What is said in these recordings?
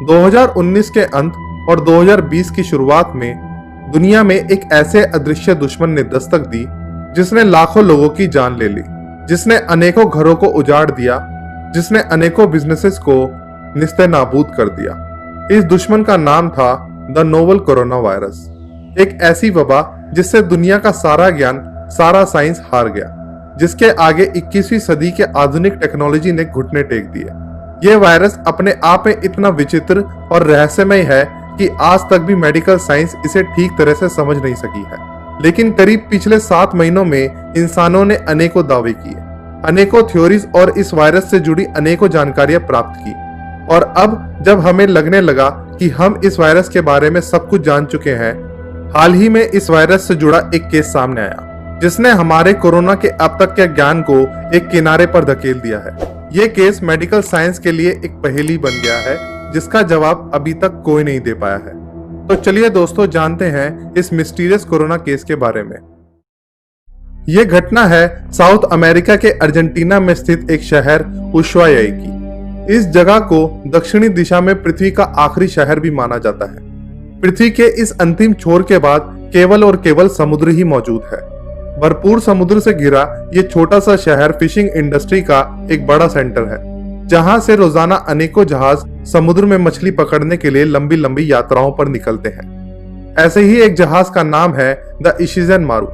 2019 के अंत और 2020 की शुरुआत में दुनिया में एक ऐसे अदृश्य दुश्मन ने दस्तक दी जिसने लाखों लोगों की जान ले ली, जिसने अनेकों घरों को उजाड़ दिया, जिसने अनेकों बिजनेसेस को निस्ते-नाबूद कर दिया। इस दुश्मन का नाम था द नोवल कोरोना वायरस, एक ऐसी वबा जिससे दुनिया का सारा ज्ञान, सारा साइंस हार गया, जिसके आगे 21वीं सदी के आधुनिक टेक्नोलॉजी ने घुटने टेक दिए। यह वायरस अपने आप में इतना विचित्र और रहस्यमय है कि आज तक भी मेडिकल साइंस इसे ठीक तरह से समझ नहीं सकी है। लेकिन करीब पिछले 7 महीनों में इंसानों ने अनेकों दावे किए, अनेकों थ्योरीज और इस वायरस से जुड़ी अनेकों जानकारियां प्राप्त की। और अब जब हमें लगने लगा कि हम इस वायरस के बारे में सब कुछ जान चुके हैं, हाल ही में इस वायरस से जुड़ा एक केस सामने आया जिसने हमारे कोरोना के अब तक के ज्ञान को एक किनारे पर धकेल दिया है। ये केस मेडिकल साइंस के लिए एक पहेली बन गया है जिसका जवाब अभी तक कोई नहीं दे पाया है। तो चलिए दोस्तों, जानते हैं इस मिस्टीरियस कोरोना केस के बारे में। ये घटना है साउथ अमेरिका के अर्जेंटीना में स्थित एक शहर उशुआया की। इस जगह को दक्षिणी दिशा में पृथ्वी का आखिरी शहर भी माना जाता है। पृथ्वी के इस अंतिम छोर के बाद केवल और केवल समुद्र ही मौजूद है। भरपूर समुद्र से घिरा ये छोटा सा शहर फिशिंग इंडस्ट्री का एक बड़ा सेंटर है, जहां से रोजाना अनेकों जहाज समुद्र में मछली पकड़ने के लिए लंबी लंबी यात्राओं पर निकलते हैं। ऐसे ही एक जहाज का नाम है द इशिज़न मारू,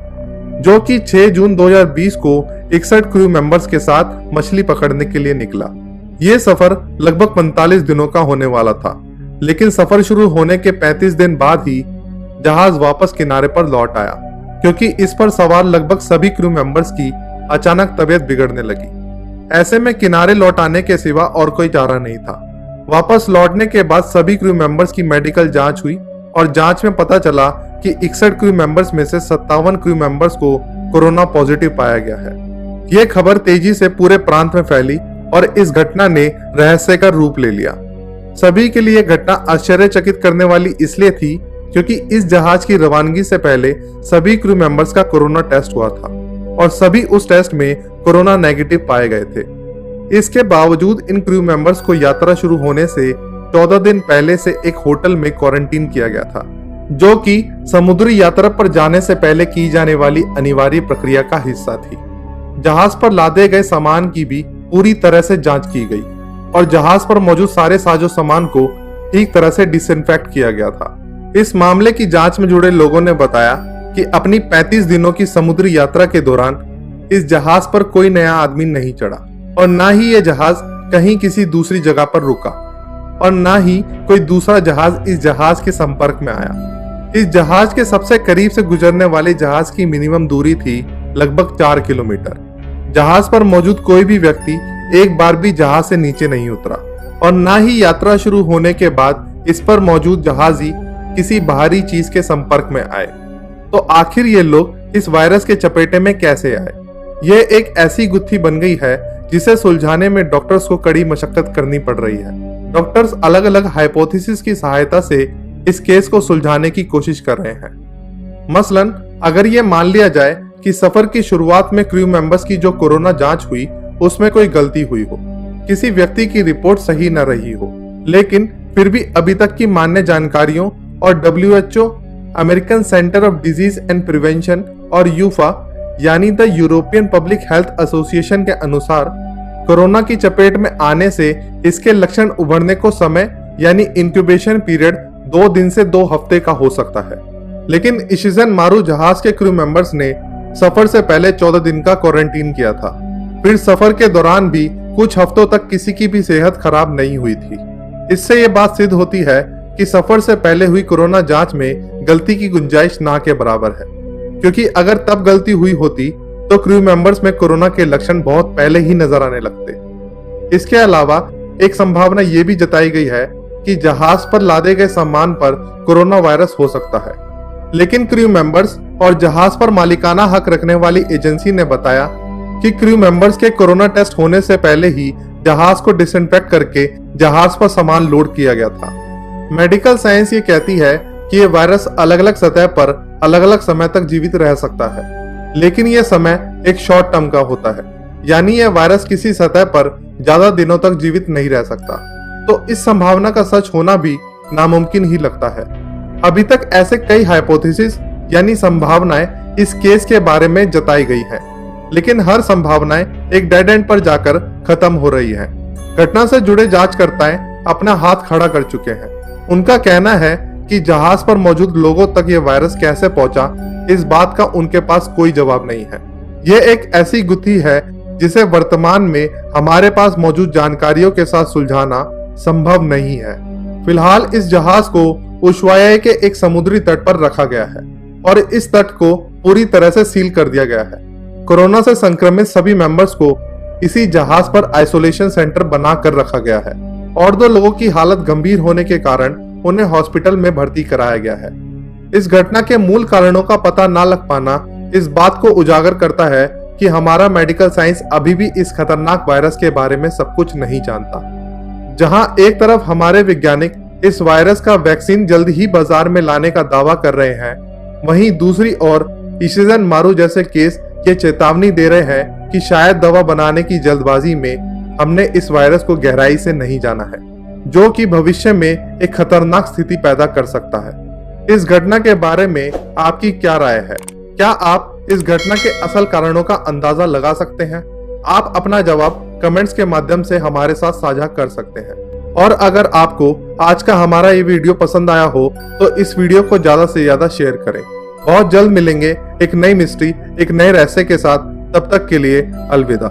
जो कि 6 जून 2020 को 61 क्रू मेंबर्स के साथ मछली पकड़ने के लिए निकला। ये सफर लगभग 45 दिनों का होने वाला था, लेकिन सफर शुरू होने के 35 दिन बाद ही जहाज वापस किनारे पर लौट आया, क्योंकि इस पर सवार लगभग सभी क्रू मेंबर्स की अचानक तबीयत बिगड़ने लगी। ऐसे में किनारे लौट आने के सिवा और कोई चारा नहीं था। वापस लौटने के बाद सभी क्रू मेंबर्स की मेडिकल जांच हुई और जांच में पता चला कि 61 क्रू मेंबर्स में से 57 क्रू मेंबर्स को कोरोना पॉजिटिव पाया गया है। यह खबर तेजी से पूरे प्रांत में फैली और इस घटना ने रहस्य का रूप ले लिया। सभी के लिए घटना आश्चर्यचकित करने वाली इसलिए थी क्योंकि इस जहाज की रवानगी से पहले सभी क्रू मेंबर्स का कोरोना टेस्ट हुआ था और सभी उस टेस्ट में कोरोना नेगेटिव पाए गए थे। इसके बावजूद इन क्रू मेंबर्स को यात्रा शुरू होने से 14 दिन पहले से एक होटल में क्वारंटीन किया गया था, जो कि समुद्री यात्रा पर जाने से पहले की जाने वाली अनिवार्य प्रक्रिया का हिस्सा थी। जहाज पर लादे गए सामान की भी पूरी तरह से जांच की गई और जहाज पर मौजूद सारे साजो सामान को ठीक तरह से डिसइंफेक्ट किया गया था। इस मामले की जांच में जुड़े लोगों ने बताया कि अपनी 35 दिनों की समुद्री यात्रा के दौरान इस जहाज पर कोई नया आदमी नहीं चढ़ा और ना ही यह जहाज कहीं किसी दूसरी जगह पर रुका और ना ही कोई दूसरा जहाज इस जहाज के संपर्क में आया। इस जहाज के सबसे करीब से गुजरने वाले जहाज की मिनिमम दूरी थी लगभग 4 किलोमीटर। जहाज पर मौजूद कोई भी व्यक्ति एक बार भी जहाज से नीचे नहीं उतरा और ना ही यात्रा शुरू होने के बाद इस पर मौजूद जहाजी किसी बाहरी चीज के संपर्क में आए। तो आखिर ये लोग इस वायरस के चपेटे में कैसे आए? यह एक ऐसी गुत्थी बन गई है जिसे सुलझाने में डॉक्टर्स को कड़ी मशक्कत करनी पड़ रही है। डॉक्टर्स अलग अलग हाइपोथेसिस की सहायता से इस केस को सुलझाने की कोशिश कर रहे हैं। मसलन अगर ये मान लिया जाए कि सफर की शुरुआत में क्रू मेंबर्स की जो कोरोना जांच हुई उसमें कोई गलती हुई हो, किसी व्यक्ति की रिपोर्ट सही न रही हो, लेकिन फिर भी अभी तक की मान्य जानकारियों और WHO, American centre of disease and prevention और यूफा यानी the European public health association के अनुसार कोरोना की चपेट में आने से इसके लक्षण उभरने को समय यानी इंक्यूबेशन पीरियड 2 दिन से 2 हफ्ते का हो सकता है। लेकिन इशिज़न मारू जहाज के क्रू मेंबर्स ने सफर से पहले 14 दिन का क्वारंटीन किया था। फिर सफर के दौरान भी कुछ हफ्तों तक किसी की भी सेहत खराब नहीं हुई थी। इससे ये बात सिद्ध होती है कि सफर से पहले हुई कोरोना जांच में गलती की गुंजाइश ना के बराबर है, क्योंकि अगर तब गलती हुई होती तो क्रू मेंबर्स में कोरोना के लक्षण बहुत पहले ही नजर आने लगते। इसके अलावा एक संभावना ये भी जताई गई है कि जहाज पर लादे गए सामान पर कोरोना वायरस हो सकता है, लेकिन क्रू मेंबर्स और जहाज पर मालिकाना हक रखने वाली एजेंसी ने बताया कि क्रू मेंबर्स के कोरोना टेस्ट होने से पहले ही जहाज को डिसइंफेक्ट करके जहाज पर सामान लोड किया गया था। मेडिकल साइंस ये कहती है कि ये वायरस अलग अलग सतह पर अलग अलग समय तक जीवित रह सकता है, लेकिन यह समय एक शॉर्ट टर्म का होता है, यानी यह वायरस किसी सतह पर ज्यादा दिनों तक जीवित नहीं रह सकता। तो इस संभावना का सच होना भी नामुमकिन ही लगता है। अभी तक ऐसे कई हाइपोथेसिस यानी संभावनाएं इस केस के बारे में जताई गई हैं, लेकिन हर संभावनाएं एक डेड एंड पर जाकर खत्म हो रही है। घटना से जुड़े जांचकर्ताएं अपना हाथ खड़ा कर चुके हैं। उनका कहना है कि जहाज पर मौजूद लोगों तक ये वायरस कैसे पहुंचा, इस बात का उनके पास कोई जवाब नहीं है। यह एक ऐसी गुत्थी है जिसे वर्तमान में हमारे पास मौजूद जानकारियों के साथ सुलझाना संभव नहीं है। फिलहाल इस जहाज को उशुआया के एक समुद्री तट पर रखा गया है और इस तट को पूरी तरह से सील कर दिया गया है। कोरोना से संक्रमित सभी मेंबर्स को इसी जहाज पर आइसोलेशन सेंटर बना कर रखा गया है और 2 लोगों की हालत गंभीर होने के कारण उन्हें हॉस्पिटल में भर्ती कराया गया है। इस घटना के मूल कारणों का पता न लग पाना इस बात को उजागर करता है कि हमारा मेडिकल साइंस अभी भी इस खतरनाक वायरस के बारे में सब कुछ नहीं जानता। जहां एक तरफ हमारे वैज्ञानिक इस वायरस का वैक्सीन जल्द ही बाजार में लाने का दावा कर रहे हैं, वहीं दूसरी ओर इशिजन मारू जैसे केस ये चेतावनी दे रहे हैं कि शायद दवा बनाने की जल्दबाजी में हमने इस वायरस को गहराई से नहीं जाना है, जो कि भविष्य में एक खतरनाक स्थिति पैदा कर सकता है। इस घटना के बारे में आपकी क्या राय है? क्या आप इस घटना के असल कारणों का अंदाजा लगा सकते हैं? आप अपना जवाब कमेंट्स के माध्यम से हमारे साथ साझा कर सकते हैं। और अगर आपको आज का हमारा ये वीडियो पसंद आया हो तो इस वीडियो को ज्यादा से ज्यादा शेयर करें। बहुत जल्द मिलेंगे एक नई मिस्ट्री, एक नए रहस्य के साथ। तब तक के लिए अलविदा।